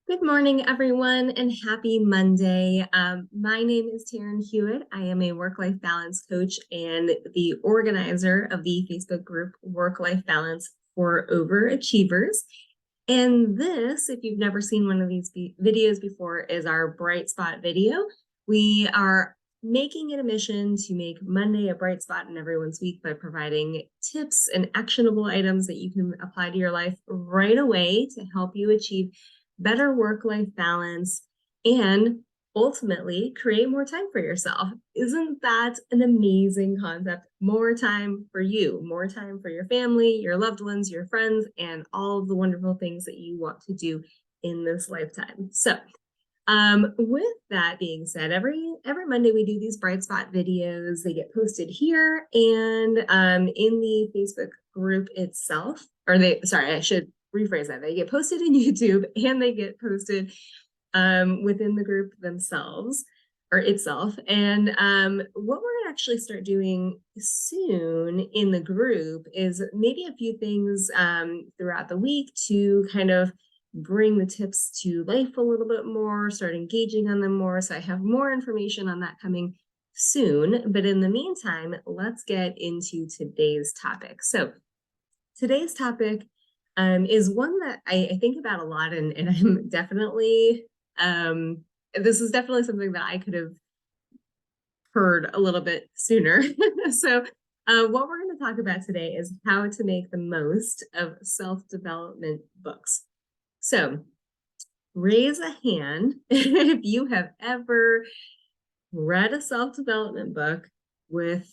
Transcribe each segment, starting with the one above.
Good morning, everyone, and happy Monday. My name is Taryn Hewitt. I am a work-life balance coach and the organizer of the Facebook group Work-Life Balance for Overachievers. And this, if you've never seen one of these videos before, is our Bright Spot video. We are making it a mission to make Monday a bright spot in everyone's week by providing tips and actionable items that you can apply to your life right away to help you achieve better work-life balance, and ultimately create more time for yourself. Isn't that an amazing concept? More time for you, more time for your family, your loved ones, your friends, and all of the wonderful things that you want to do in this lifetime. So with that being said, every Monday we do these Bright Spot videos. They get posted here and in the Facebook group itself, I should rephrase that. They get posted in YouTube and they get posted within the group themselves or itself. And what we're gonna actually start doing soon in the group is maybe a few things throughout the week to kind of bring the tips to life a little bit more, start engaging on them more. So I have more information on that coming soon. But in the meantime, let's get into today's topic. So today's topic is one that I think about a lot, and I'm definitely, this is definitely something that I could have heard a little bit sooner. So what we're going to talk about today is how to make the most of self-development books. So raise a hand if you have ever read a self-development book with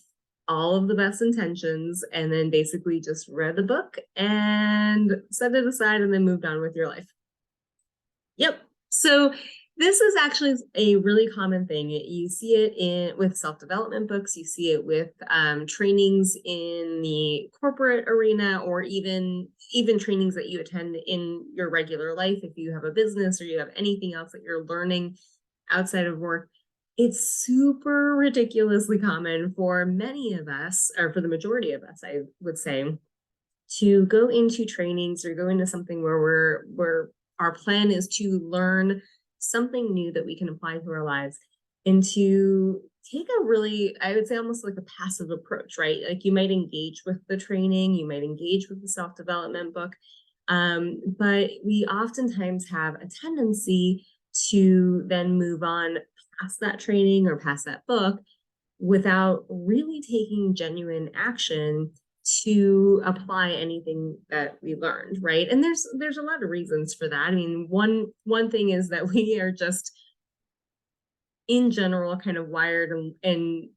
all of the best intentions and then basically just read the book and set it aside and then moved on with your life. Yep. So this is actually a really common thing. You see it with self-development books. You see it with trainings in the corporate arena, or even trainings that you attend in your regular life. If you have a business or you have anything else that you're learning outside of work, it's super ridiculously common for many of us, or for the majority of us, I would say, to go into trainings or go into something where our plan is to learn something new that we can apply to our lives, and to take a really, I would say, almost like a passive approach, right? Like you might engage with the training, you might engage with the self-development book, but we oftentimes have a tendency to then move on past that training or past that book without really taking genuine action to apply anything that we learned, right? And there's a lot of reasons for that. I mean, one thing is that we are just in general kind of wired and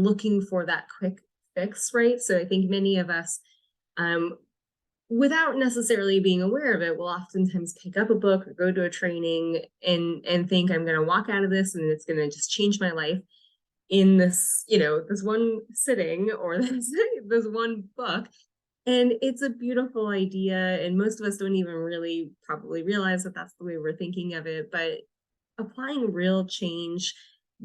looking for that quick fix, right? So I think many of us, without necessarily being aware of it, will oftentimes pick up a book or go to a training and think I'm going to walk out of this and it's going to just change my life in this, this one sitting, or this one book. And it's a beautiful idea, and most of us don't even really probably realize that that's the way we're thinking of it. But applying real change,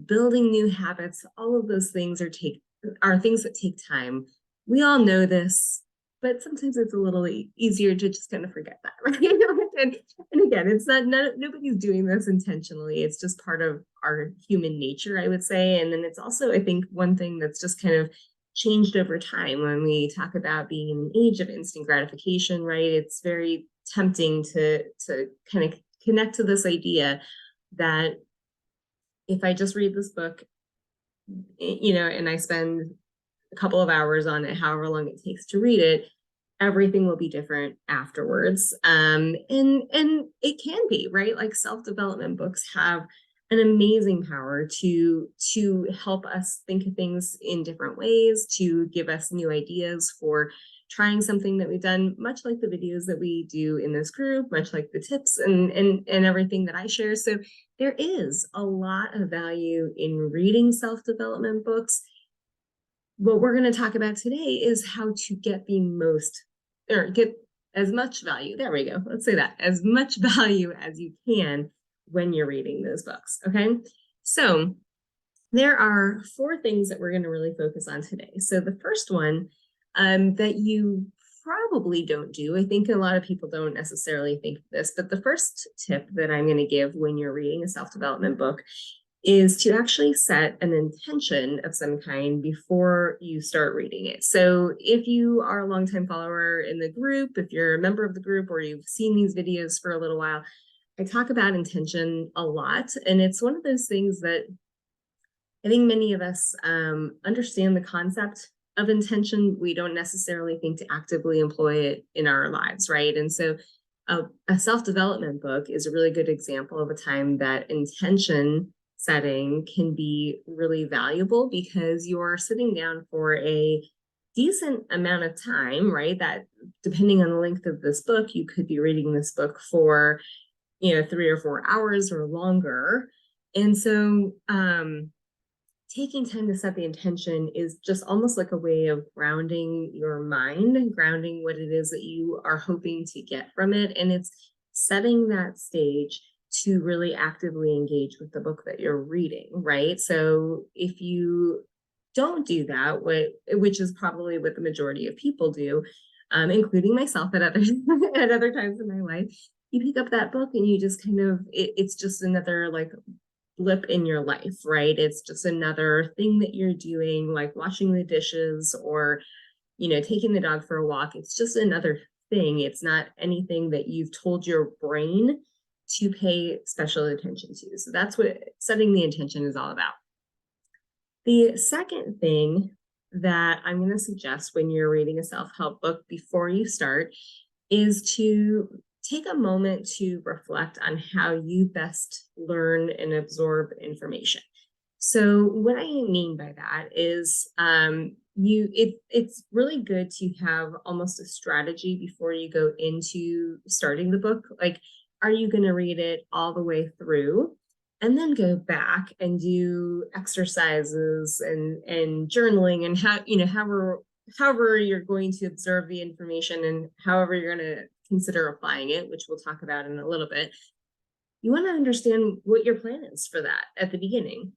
building new habits, all of those things are things that take time. We all know this, but sometimes it's a little easier to just kind of forget that, right? and again, it's nobody's doing this intentionally. It's just part of our human nature, I would say. And then it's also, I think, one thing that's just kind of changed over time when we talk about being in an age of instant gratification, right? It's very tempting to kind of connect to this idea that if I just read this book, and I spend a couple of hours on it, however long it takes to read it, everything will be different afterwards. And it can be, right? Like self-development books have an amazing power to help us think of things in different ways, to give us new ideas for trying something that we've done, much like the videos that we do in this group, much like the tips and everything that I share. So there is a lot of value in reading self-development books. What we're going to talk about today is how to get the most, or get as much value. There we go. Let's say that, as much value as you can when you're reading those books. Okay. So there are 4 things that we're going to really focus on today. So the first one that you probably don't do. I think a lot of people don't necessarily think of this, but the first tip that I'm going to give when you're reading a self-development book is to actually set an intention of some kind before you start reading it. So if you are a longtime follower in the group, if you're a member of the group, or you've seen these videos for a little while, I talk about intention a lot. And it's one of those things that I think many of us understand the concept of intention. We don't necessarily think to actively employ it in our lives, right? And so a self-development book is a really good example of a time that intention setting can be really valuable, because you're sitting down for a decent amount of time, right? That depending on the length of this book, you could be reading this book for, 3 or 4 hours or longer. And so taking time to set the intention is just almost like a way of grounding your mind and grounding what it is that you are hoping to get from it. And it's setting that stage to really actively engage with the book that you're reading, right? So if you don't do that, which is probably what the majority of people do, including myself at other at other times in my life, you pick up that book and you just kind of it's just another like blip in your life, right? It's just another thing that you're doing, like washing the dishes or, taking the dog for a walk. It's just another thing. It's not anything that you've told your brain to pay special attention to. So that's what setting the intention is all about. The second thing that I'm going to suggest when you're reading a self-help book before you start is to take a moment to reflect on how you best learn and absorb information. So what I mean by that is it's really good to have almost a strategy before you go into starting the book. Like, are you going to read it all the way through and then go back and do exercises and journaling and however you're going to observe the information and however you're going to consider applying it, which we'll talk about in a little bit. You want to understand what your plan is for that at the beginning.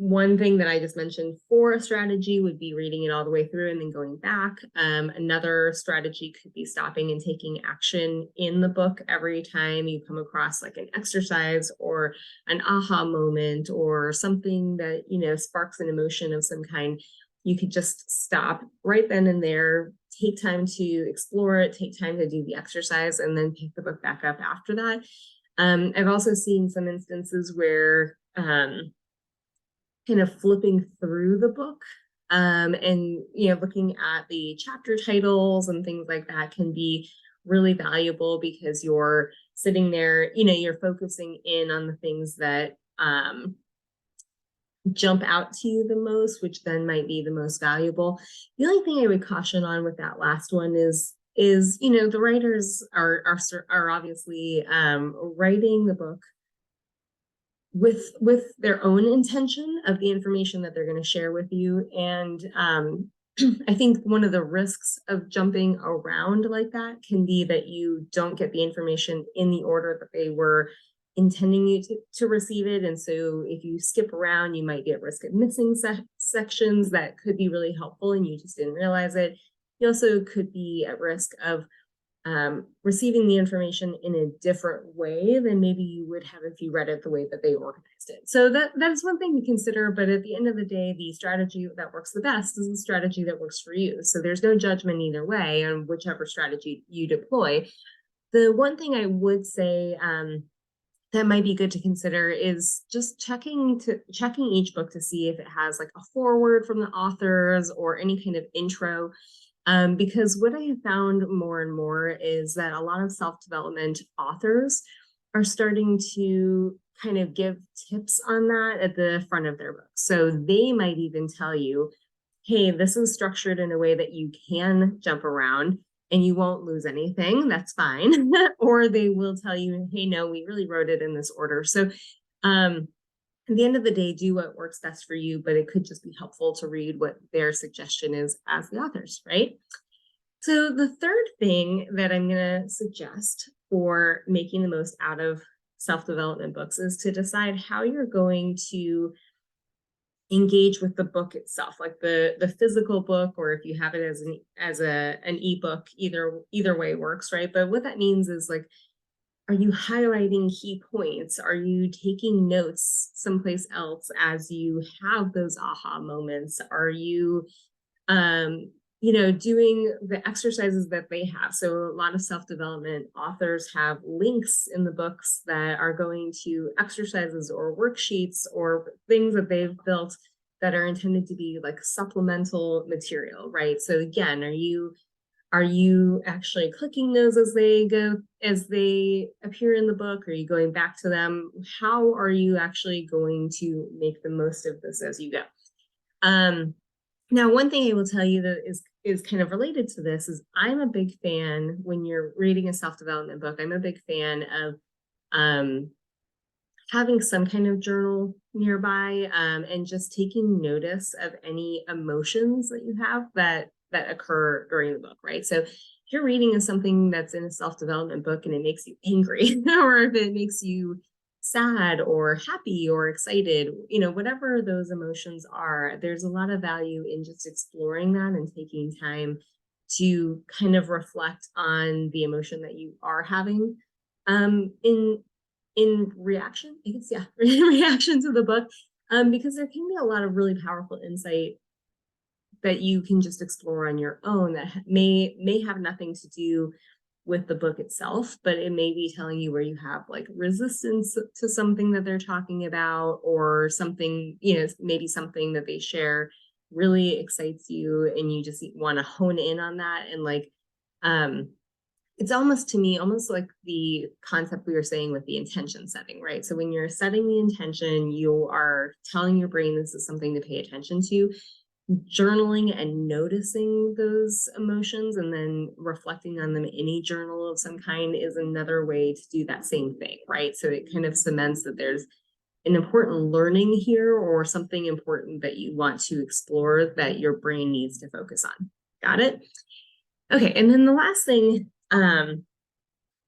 One thing that I just mentioned for a strategy would be reading it all the way through and then going back. Another strategy could be stopping and taking action in the book every time you come across like an exercise or an aha moment or something that, sparks an emotion of some kind. You could just stop right then and there, take time to explore it, take time to do the exercise, and then pick the book back up after that. I've also seen some instances where kind of flipping through the book and looking at the chapter titles and things like that can be really valuable, because you're sitting there, you're focusing in on the things that jump out to you the most, which then might be the most valuable. The only thing I would caution on with that last one is the writers are obviously writing the book with their own intention of the information that they're going to share with you. And I think one of the risks of jumping around like that can be that you don't get the information in the order that they were intending you to receive it. And so if you skip around, you might get risk of missing sections that could be really helpful and you just didn't realize it. You also could be at risk of receiving the information in a different way than maybe you would have if you read it the way that they organized it. So that is one thing to consider. But at the end of the day, the strategy that works the best is the strategy that works for you. So there's no judgment either way on whichever strategy you deploy. The one thing I would say that might be good to consider is just checking each book to see if it has like a foreword from the authors or any kind of intro. Because what I have found more and more is that a lot of self-development authors are starting to kind of give tips on that at the front of their books. So they might even tell you, hey, this is structured in a way that you can jump around and you won't lose anything. That's fine. Or they will tell you, hey, no, we really wrote it in this order. So at the end of the day, do what works best for you, but it could just be helpful to read what their suggestion is as the authors, right? So the third thing that I'm going to suggest for making the most out of self-development books is to decide how you're going to engage with the book itself, like the physical book, or if you have it as an ebook, either way works, right? But what that means is, like, are you highlighting key points? Are you taking notes someplace else as you have those aha moments? Are you doing the exercises that they have? So a lot of self-development authors have links in the books that are going to exercises or worksheets or things that they've built that are intended to be like supplemental material, right? So again, are you actually clicking those as they appear in the book? Are you going back to them? How are you actually going to make the most of this as you go? Now, one thing I will tell you that is kind of related to this is, I'm a big fan, when you're reading a self-development book, I'm a big fan of having some kind of journal nearby, and just taking notice of any emotions that you have that occur during the book, right? So if you're reading something that's in a self-development book and it makes you angry, or if it makes you sad or happy or excited, whatever those emotions are, there's a lot of value in just exploring that and taking time to kind of reflect on the emotion that you are having, in reaction, I guess, yeah, in reaction to the book, because there can be a lot of really powerful insight that you can just explore on your own that may have nothing to do with the book itself, but it may be telling you where you have like resistance to something that they're talking about, or something, maybe something that they share really excites you and you just want to hone in on that. And like, it's almost, to me, almost like the concept we were saying with the intention setting, right? So when you're setting the intention, you are telling your brain this is something to pay attention to. Journaling and noticing those emotions and then reflecting on them in a journal of some kind is another way to do that same thing, right? So it kind of cements that there's an important learning here, or something important that you want to explore that your brain needs to focus on. Got it? Okay, and then the last thing that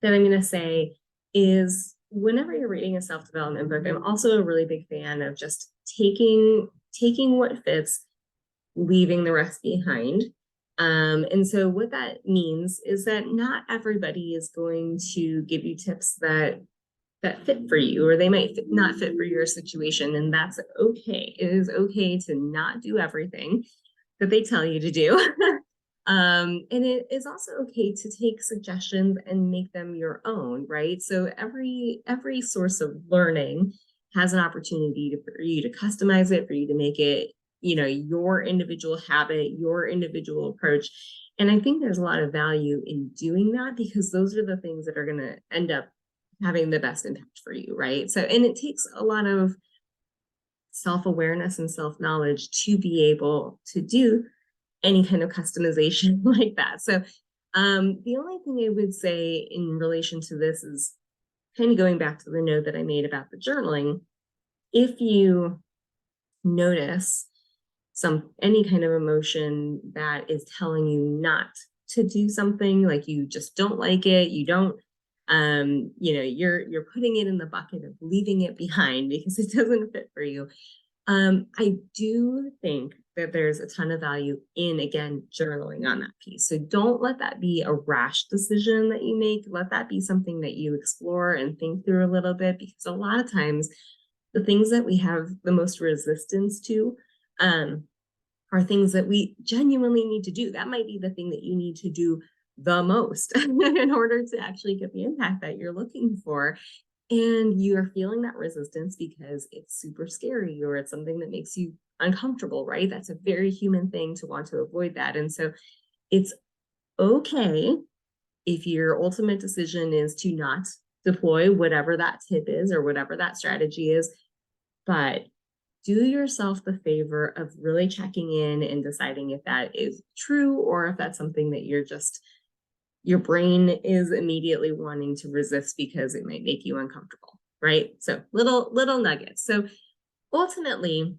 I'm going to say is, whenever you're reading a self-development book, I'm also a really big fan of just taking what fits, leaving the rest behind. And so what that means is that not everybody is going to give you tips that fit for you, or they might not fit for your situation, and that's okay. It is okay to not do everything that they tell you to do. And it is also okay to take suggestions and make them your own, right? So every source of learning has an opportunity for you to customize it, for you to make it, your individual habit, your individual approach. And I think there's a lot of value in doing that, because those are the things that are going to end up having the best impact for you, right? So, and it takes a lot of self-awareness and self-knowledge to be able to do any kind of customization like that. So the only thing I would say in relation to this is kind of going back to the note that I made about the journaling. If you notice any kind of emotion that is telling you not to do something, like you just don't like it, you don't, you're putting it in the bucket of leaving it behind because it doesn't fit for you. I do think that there's a ton of value in, again, journaling on that piece. So don't let that be a rash decision that you make. Let that be something that you explore and think through a little bit, because a lot of times the things that we have the most resistance to are things that we genuinely need to do. That might be the thing that you need to do the most in order to actually get the impact that you're looking for. And you are feeling that resistance because it's super scary, or it's something that makes you uncomfortable, right? That's a very human thing to want to avoid that. And so it's okay if your ultimate decision is to not deploy whatever that tip is or whatever that strategy is, but do yourself the favor of really checking in and deciding if that is true, or if that's something that your brain is immediately wanting to resist because it might make you uncomfortable, right? So little nuggets. So ultimately,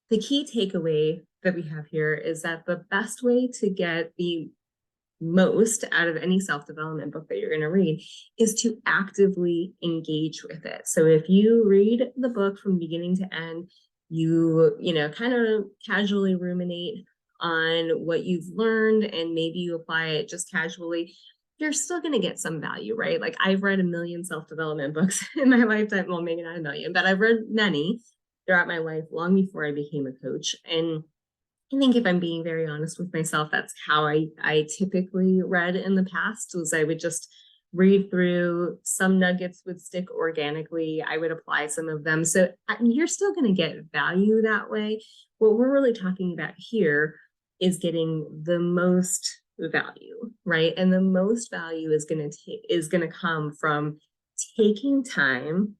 the key takeaway that we have here is that the best way to get the most out of any self-development book that you're going to read is to actively engage with it. So if you read the book from beginning to end, you know, kind of casually ruminate on what you've learned and maybe you apply it just casually, you're still going to get some value, right? Like I've read a million self-development books in my lifetime. Well, maybe not a million, but I've read many throughout my life long before I became a coach. And I think if I'm being very honest with myself, that's how I typically read in the past was I would just read through some nuggets would stick organically. I would apply some of them. So you're still going to get value that way. What we're really talking about here is getting the most value, right? And the most value is going to come from taking time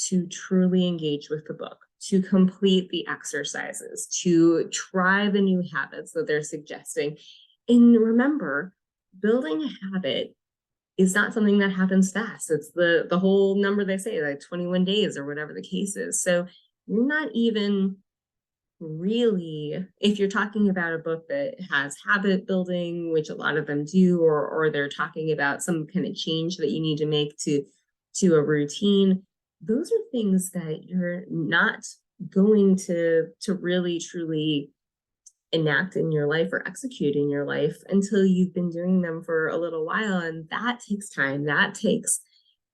to truly engage with the book, to complete the exercises, to try the new habits that they're suggesting. And remember, building a habit is not something that happens fast. It's the whole number they say, like 21 days or whatever the case is. So you're not even really, if you're talking about a book that has habit building, which a lot of them do, or they're talking about some kind of change that you need to make to a routine, those are things that you're not going to really truly enact in your life or execute in your life until you've been doing them for a little while. And that takes time. That takes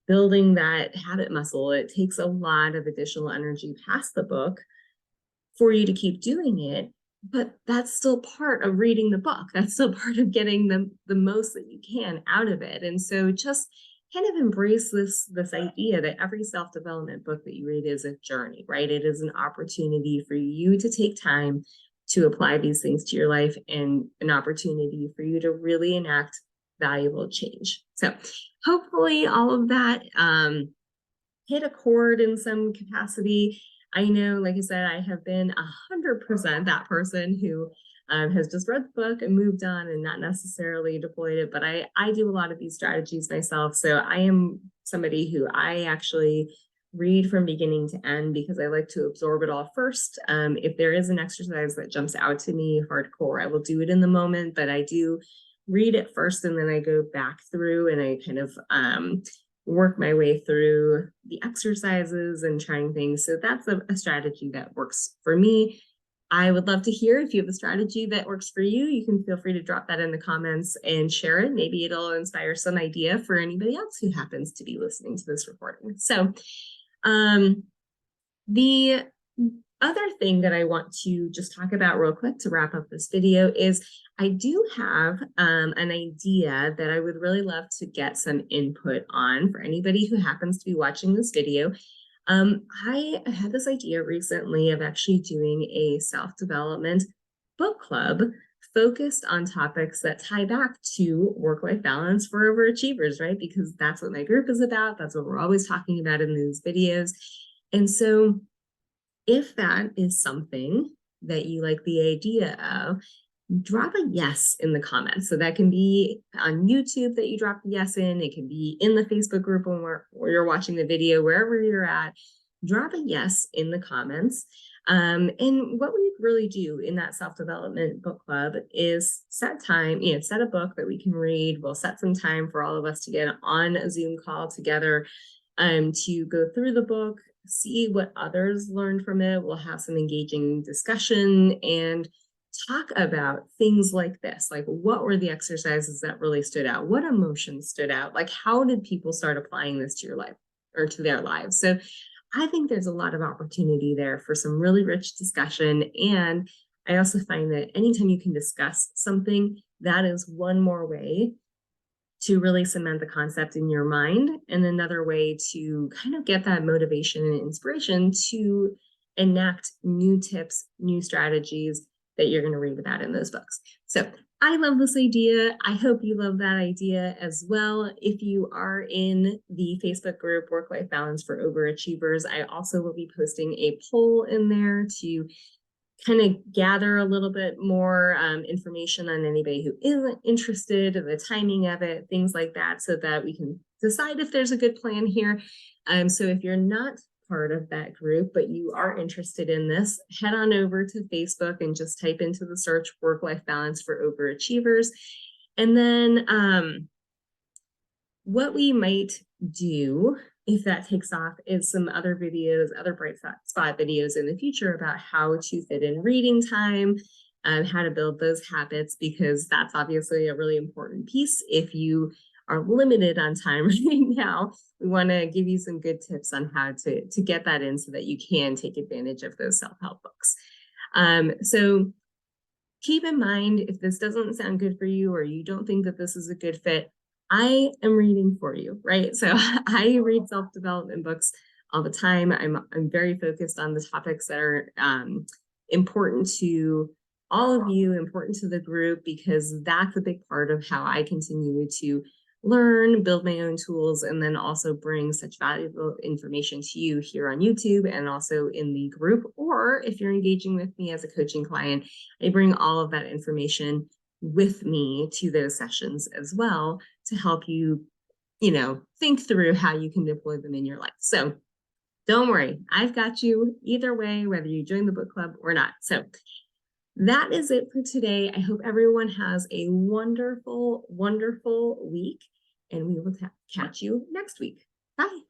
building that habit muscle. It takes a lot of additional energy past the book for you to keep doing it. But that's still part of reading the book. That's still part of getting the most that you can out of it. And so just kind of embrace this idea that every self-development book that you read is a journey, right? It is an opportunity for you to take time to apply these things to your life and an opportunity for you to really enact valuable change. So hopefully all of that hit a chord in some capacity. I know, like I said, I have been 100% that person who has just read the book and moved on and not necessarily deployed it, but I do a lot of these strategies myself. So I am somebody who I actually read from beginning to end because I like to absorb it all first. If there is an exercise that jumps out to me hardcore, I will do it in the moment, but I do read it first and then I go back through and I kind of work my way through the exercises and trying things. So that's a strategy that works for me. I would love to hear if you have a strategy that works for you. You can feel free to drop that in the comments and share it. Maybe it'll inspire some idea for anybody else who happens to be listening to this recording. So the other thing that I want to just talk about real quick to wrap up this video is I do have an idea that I would really love to get some input on for anybody who happens to be watching this video. I had this idea recently of actually doing a self-development book club focused on topics that tie back to work-life balance for overachievers, right? Because that's what my group is about. That's what we're always talking about in these videos. And so if that is something that you like the idea of, drop a yes in the comments. So that can be on YouTube that you drop a yes in. It can be in the Facebook group when you're watching the video, wherever you're at, drop a yes in the comments. And what we really do in that self-development book club is set time, set a book that we can read. We'll set some time for all of us to get on a Zoom call together to go through the book, see what others learned from it. We'll have some engaging discussion and talk about things like this, like what were the exercises that really stood out? What emotions stood out? Like how did people start applying this to your life or to their lives? So I think there's a lot of opportunity there for some really rich discussion. And I also find that anytime you can discuss something, that is one more way to really cement the concept in your mind and another way to kind of get that motivation and inspiration to enact new tips, new strategies that you're going to read about in those books. So I love this idea. I hope you love that idea as well. If you are in the Facebook group Work-Life Balance for Overachievers, I also will be posting a poll in there to kind of gather a little bit more information on anybody who isn't interested, the timing of it, things like that, so that we can decide if there's a good plan here. So if you're not part of that group, but you are interested in this, head on over to Facebook and just type into the search Work-Life Balance for Overachievers. And then what we might do if that takes off, is some other videos, other bright spot videos in the future about how to fit in reading time, how to build those habits, because that's obviously a really important piece. If you are limited on time right now, we want to give you some good tips on how to get that in so that you can take advantage of those self-help books. So keep in mind, if this doesn't sound good for you or you don't think that this is a good fit, I am reading for you, right? So I read self-development books all the time. I'm very focused on the topics that are important to all of you, important to the group, because that's a big part of how I continue to learn, build my own tools, and then also bring such valuable information to you here on YouTube and also in the group. Or if you're engaging with me as a coaching client, I bring all of that information with me to those sessions as well to help you, think through how you can deploy them in your life. So don't worry, I've got you either way, whether you join the book club or not. So that is it for today. I hope everyone has a wonderful, wonderful week, and we will catch you next week. Bye.